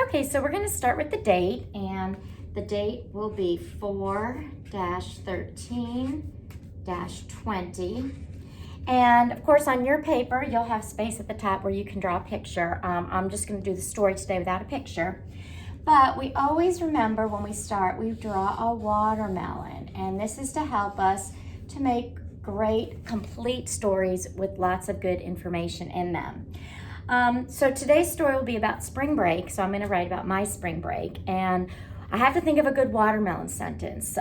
Okay, so we're going to start with the date, and the date will be 4-13-20. And of course, on your paper, you'll have space at the top where you can draw a picture. I'm just going to do the story today without a picture. But we always remember when we start, we draw a watermelon. And this is to help us to make great, complete stories with lots of good information in them. So today's story will be about spring break. So I'm going to write about my spring break. And I have to think of a good watermelon sentence.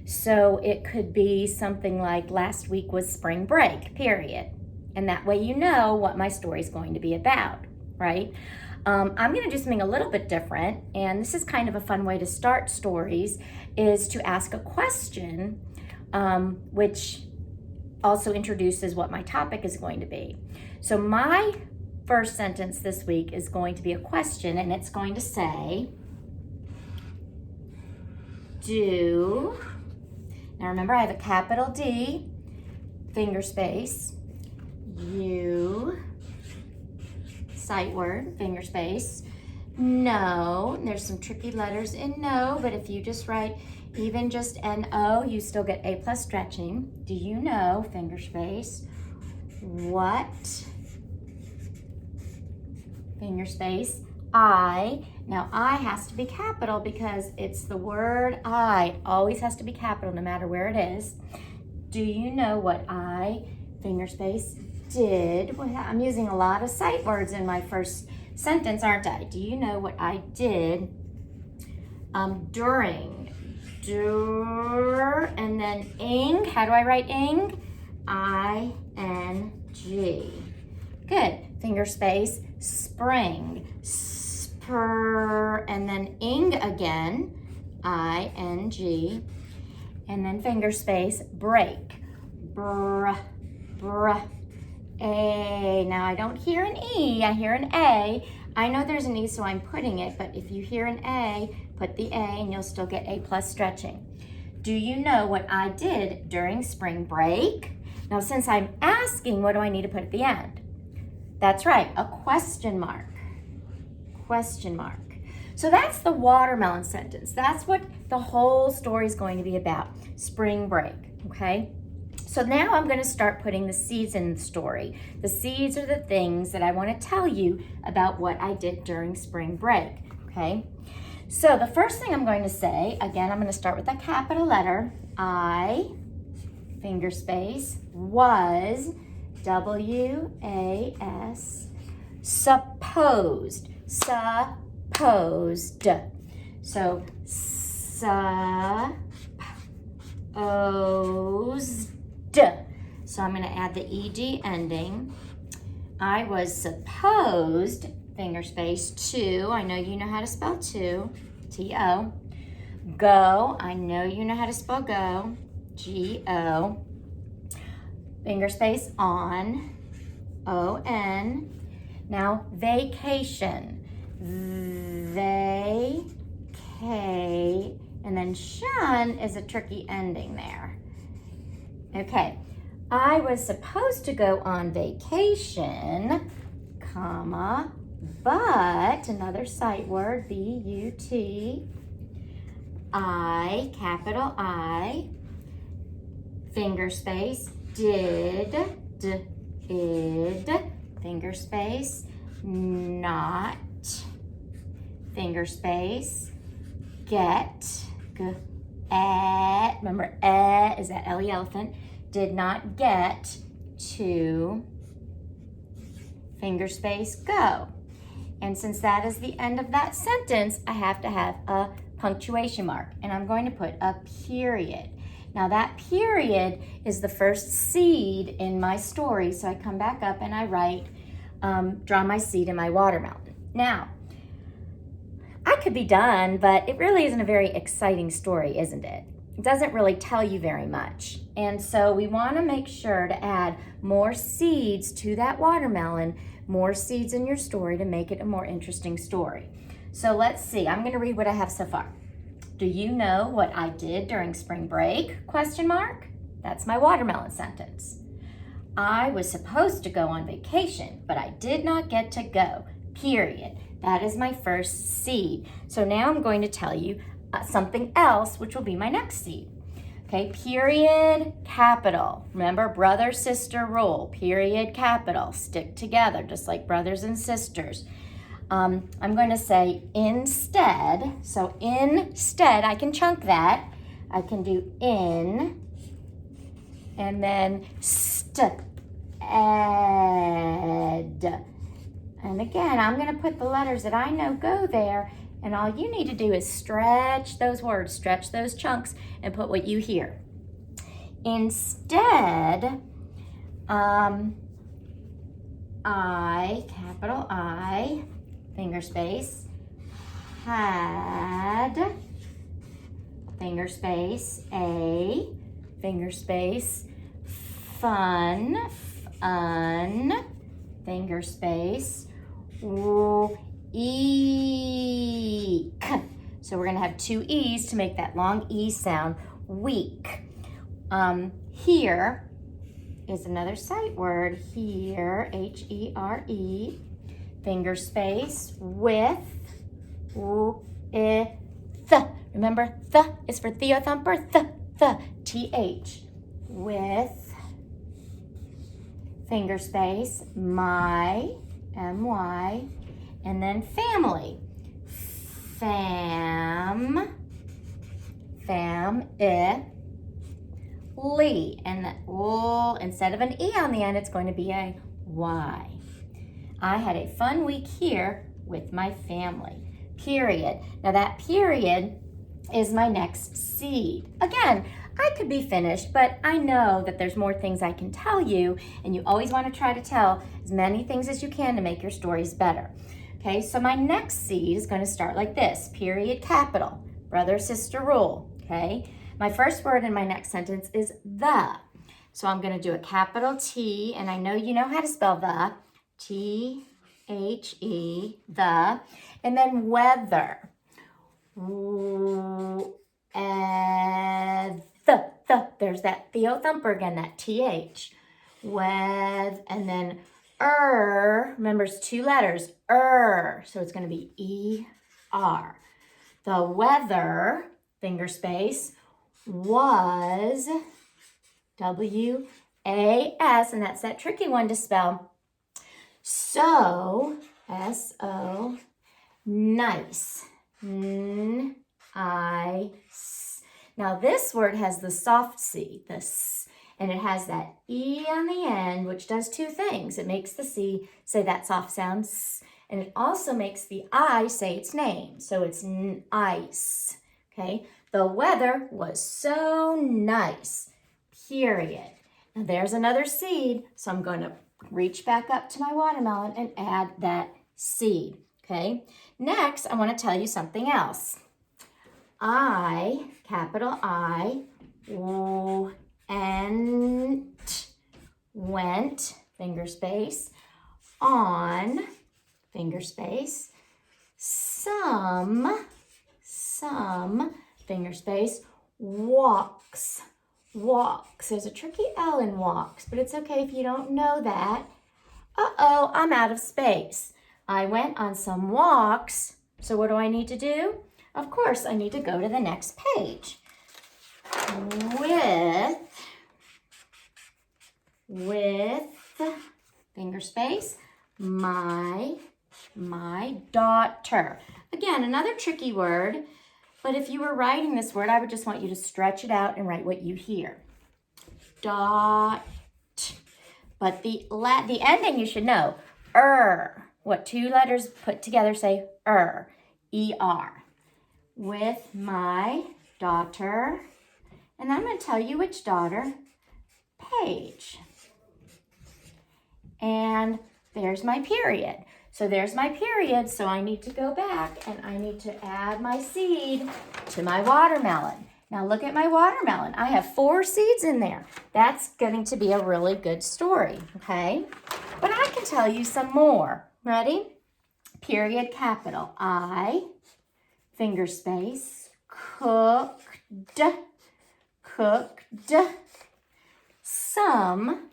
So it could be something like, last week was spring break, period. And that way you know what my story is going to be about, right? I'm going to do something a little bit different. And this is kind of a fun way to start stories, is to ask a question, which also introduces what my topic is going to be. So my first sentence this week is going to be a question, and it's going to say, now remember I have a capital D, finger space, U, sight word, finger space, no, and there's some tricky letters in no, but if you just write even just N-O, you still get A plus stretching. Do you know, finger space, what, finger space, I. Now I has to be capital because it's the word I. It always has to be capital no matter where it is. Do you know what I, finger space, did? Well, I'm using a lot of sight words in my first sentence, aren't I? Do you know what I did during, and then ing. How do I write ing? I-N-G. Good. Finger space, spring, spur, and then ing again, I-N-G, and then finger space, break, br, br, a. Now I don't hear an E, I hear an A. I know there's an E, so I'm putting it, but if you hear an A, put the A and you'll still get A plus stretching. Do you know what I did during spring break? Now, since I'm asking, what do I need to put at the end? That's right, a question mark. Question mark. So that's the watermelon sentence. That's what the whole story is going to be about, spring break, okay? So now I'm going to start putting the seeds in the story. The seeds are the things that I want to tell you about what I did during spring break, okay? So the first thing I'm going to say, again, I'm going to start with a capital letter, I, finger space, was, W-A-S, supposed, supposed. So, supposed. So I'm going to add the ed ending. I was supposed, finger space, to. I know you know how to spell to, T-O. Go. I know you know how to spell go, G-O. Finger space, on, O-N. Now, vacation. And then shun is a tricky ending there. Okay, I was supposed to go on vacation, comma, but, another sight word, B-U-T, I, capital I, finger space, did, finger space, not, finger space, get, remember, is that L-E elephant, did not get to, finger space, go. And since that is the end of that sentence, I have to have a punctuation mark, and I'm going to put a period. Now that period is the first seed in my story, so I come back up and I write, draw my seed in my watermelon. Now, I could be done, but it really isn't a very exciting story, isn't it? It doesn't really tell you very much. And so we want to make sure to add more seeds to that watermelon, more seeds in your story to make it a more interesting story. So let's see, I'm going to read what I have so far. Do you know what I did during spring break? Question mark. That's my watermelon sentence. I was supposed to go on vacation, but I did not get to go. period. That is my first seed. So now I'm going to tell you something else, which will be my next seed. Okay, period, capital. Remember, brother, sister rule. Period, capital. Stick together, just like brothers and sisters. I'm going to say instead. So instead, I can chunk that. I can do in, and then ed. And again, I'm going to put the letters that I know go there, and all you need to do is stretch those words, stretch those chunks, and put what you hear. Instead, I, capital I, finger space, had, finger space, a, finger space, fun, finger space, eek. So we're going to have two E's to make that long E sound, week. Here is another sight word, here, H-E-R-E, finger space, with, th. Remember, th is for Theo Thumper, T-H, with, finger space, my, M-Y, and then family. Lee. And that instead of an E on the end, it's going to be a Y. I had a fun week here with my family. Period. Now that period is my next seed. Again, I could be finished, but I know that there's more things I can tell you, and you always want to try to tell as many things as you can to make your stories better. Okay, so my next seed is going to start like this, period, capital, brother, sister rule, okay? My first word in my next sentence is the. So I'm going to do a capital T, and I know you know how to spell the, T-H-E, the, and then weather. There's that Theo Thumper again, that T-H. And then remember it's two letters, so it's going to be E-R. The weather, finger space, was W-A-S, and that's that tricky one to spell. So, S-O, nice, N-I-S. Now this word has the soft C, the S, and it has that E on the end, which does two things. It makes the C say that soft sound, S, and it also makes the I say its name. So it's ice, okay? The weather was so nice, period. Now there's another seed, so I'm going to reach back up to my watermelon and add that seed, okay? Next, I want to tell you something else. I, capital I, went, finger space, on, finger space, some, finger space, walks. There's a tricky L in walks, but it's okay if you don't know that. Uh-oh, I'm out of space. I went on some walks, so what do I need to do? Of course, I need to go to the next page. With, finger space, my daughter. Again, another tricky word, but if you were writing this word, I would just want you to stretch it out and write what you hear. Dot. But the ending you should know. What two letters put together say E-R. With my daughter. And I'm going to tell you which daughter. Paige. And there's my period. So there's my period, so I need to go back and I need to add my seed to my watermelon. Now look at my watermelon. I have 4 seeds in there. That's going to be a really good story, okay? But I can tell you some more. Ready? Period, capital I, finger space, cooked, some,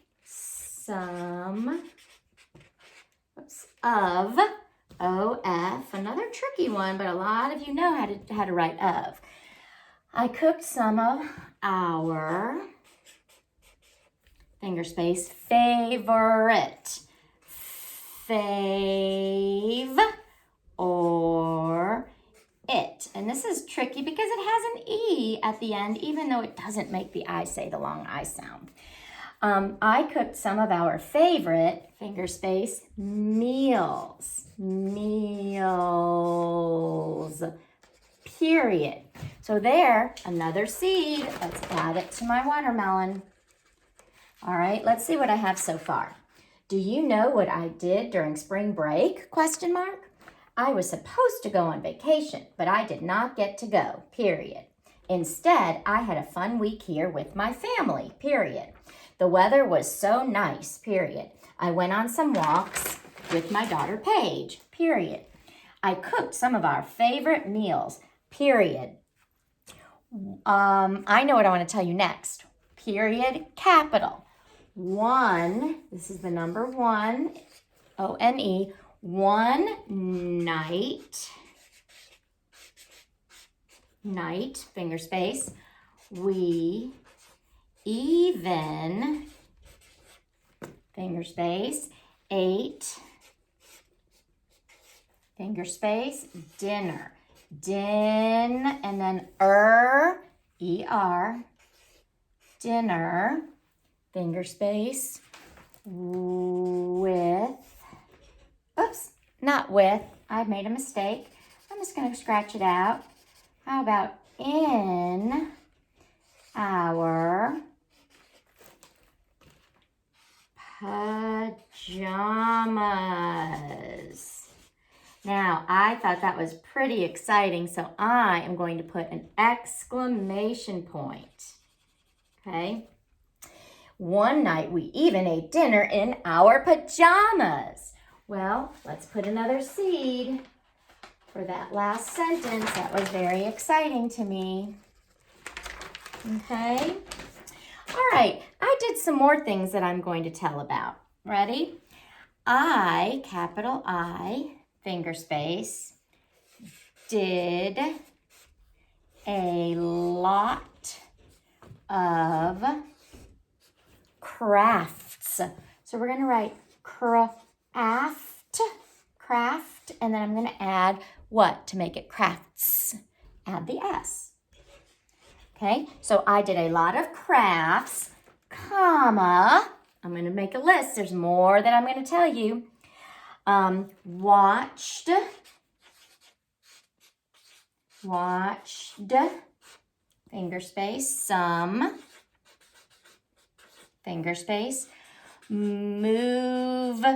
O-F, another tricky one, but a lot of you know how to write of. I cooked some of our, finger space, favorite, fave, or it. And this is tricky because it has an E at the end, even though it doesn't make the I say the long I sound. I cooked some of our favorite, finger space, meals, period. So there, another seed. Let's add it to my watermelon. All right, let's see what I have so far. Do you know what I did during spring break? ? I was supposed to go on vacation, but I did not get to go, period. Instead, I had a fun week here with my family, period. The weather was so nice, period. I went on some walks with my daughter Paige, period. I cooked some of our favorite meals, period. I know what I want to tell you next. Period, capital. 1, this is the number 1, O-N-E, one night, finger space, we even, finger space, ate, finger space, dinner. And then E-R, dinner, finger space, with, oops, not with, I made a mistake. I'm just going to scratch it out. How about in our pajamas? Now, I thought that was pretty exciting, so I am going to put an exclamation point. Okay? One night we even ate dinner in our pajamas. Well, let's put another seed for that last sentence. That was very exciting to me. Okay? All right, I did some more things that I'm going to tell about. Ready? I, capital I, finger space, did a lot of crafts. So we're going to write craft, and then I'm going to add what to make it crafts? Add the S. Okay, so I did a lot of crafts, comma, I'm going to make a list. There's more that I'm going to tell you. Watched, finger space, some, finger space, movies,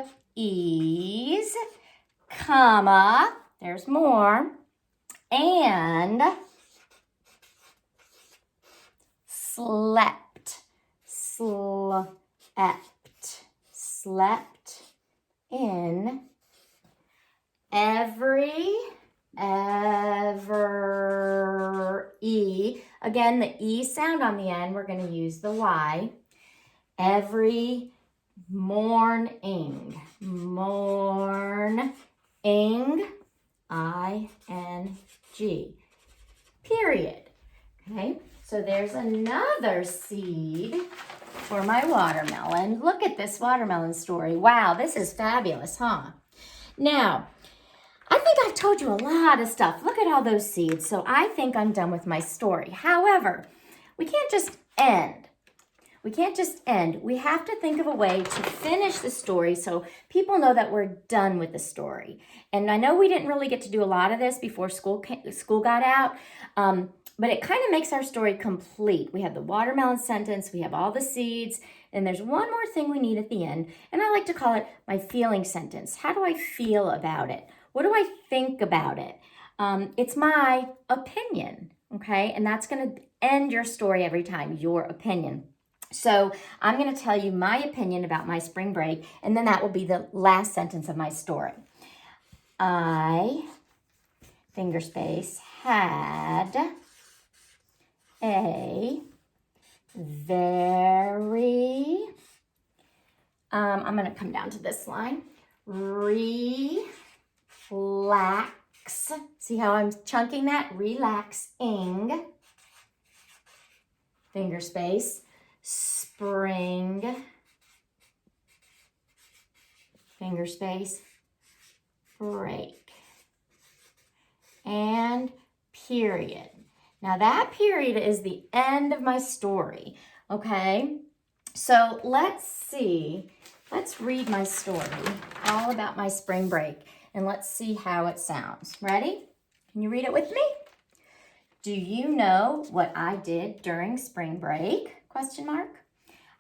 comma, there's more, and slept in every E. Again, the E sound on the end, we're going to use the Y. Every morning, I-N-G, period. Okay, so there's another seed for my watermelon. Look at this watermelon story. Wow, this is fabulous, huh? Now, I think I've told you a lot of stuff. Look at all those seeds. So I think I'm done with my story. However, we can't just end. We have to think of a way to finish the story so people know that we're done with the story. And I know we didn't really get to do a lot of this before school got out, but it kind of makes our story complete. We have the watermelon sentence, we have all the seeds, and there's one more thing we need at the end, and I like to call it my feeling sentence. How do I feel about it? What do I think about it? It's my opinion, okay? And that's going to end your story every time, your opinion. So I'm going to tell you my opinion about my spring break, and then that will be the last sentence of my story. I, finger space, had a very, I'm going to come down to this line, Lax. See how I'm chunking that? Relaxing. Finger space. Spring. Finger space. Break. And period. Now that period is the end of my story, okay? So let's see. Let's read my story all about my spring break, and let's see how it sounds. Ready? Can you read it with me? Do you know what I did during spring break? Question mark.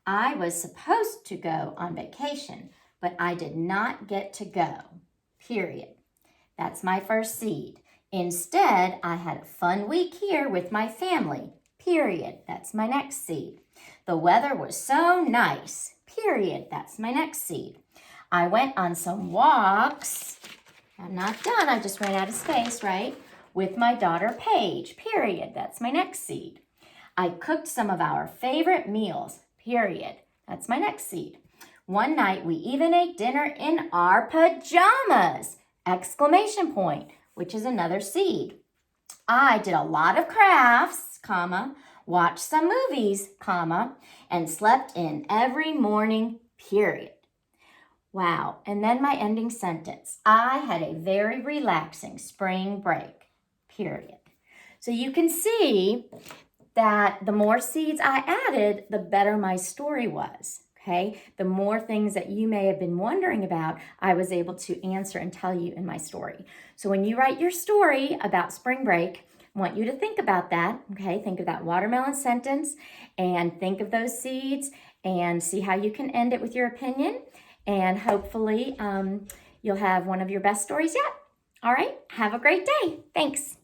I was supposed to go on vacation, but I did not get to go. Period. That's my first seed. Instead, I had a fun week here with my family. Period. That's my next seed. The weather was so nice. Period. That's my next seed. I went on some walks. I'm not done. I just ran out of space, right? With my daughter, Paige. Period. That's my next seed. I cooked some of our favorite meals. Period. That's my next seed. One night, we even ate dinner in our pajamas. Exclamation point, which is another seed. I did a lot of crafts, comma, watched some movies, comma, and slept in every morning, period. Wow, and then my ending sentence. I had a very relaxing spring break, period. So you can see that the more seeds I added, the better my story was. Okay, the more things that you may have been wondering about, I was able to answer and tell you in my story. So when you write your story about spring break, I want you to think about that, okay? Think of that watermelon sentence and think of those seeds and see how you can end it with your opinion. And hopefully you'll have one of your best stories yet. All right, have a great day. Thanks.